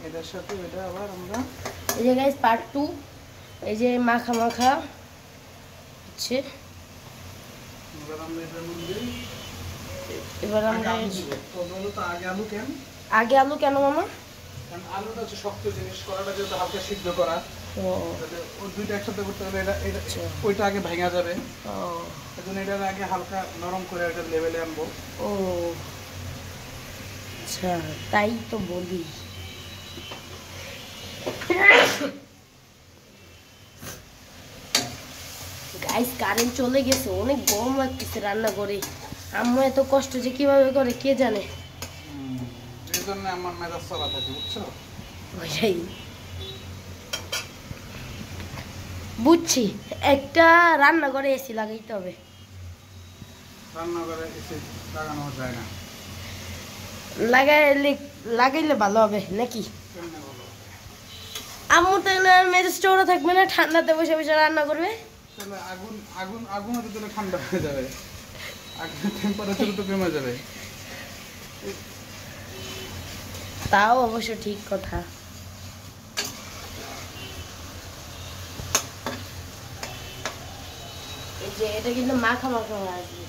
এটার সাথে এটা আবার আমরা এই যে গাইস পার্ট 2 এই যে মাখা মাখা হচ্ছে এবার আমরা আগে আলু কেন মামা কারণ আলুটা হচ্ছে শক্ত জিনিস করাটা যেহেতু হালকা সিদ্ধ করা ও দুইটা একসাথে করতে হলে এটা ওইটা আগে ভেঙে যাবে এজন্য এটার আগে হালকা নরম করে এটা লেভেলে আনবো ও আচ্ছা তাই তো বলি গাইস কারেন্ট চলে গেছে অনেক গরম লাগতেছে রান্না করে আম্মু এত কষ্ট যে কিভাবে করে কে জানে এই জন্য আমার মেজাজ চলা থাকে বুঝছো ওইটাই বুঝছি একটা রান্না করে এসি লাগাইতে হবে রান্নাঘরে এসে লাগানো যায় না লাগাইলে ভালো হবে নাকি আম্মু তাহলে মেজাজটা ওরা থাকবে না ঠান্ডাতে বসে বসে রান্না করবে তাহলে আগুন আগুন আগুন হতে দিলে ঠান্ডা হয়ে যাবে আগুনের টেম্পারেচার তো কমে যাবে তাও অবশ্য ঠিক কথা এই যে এটা কিন্তু মাখা মাখা হয়ে আসবে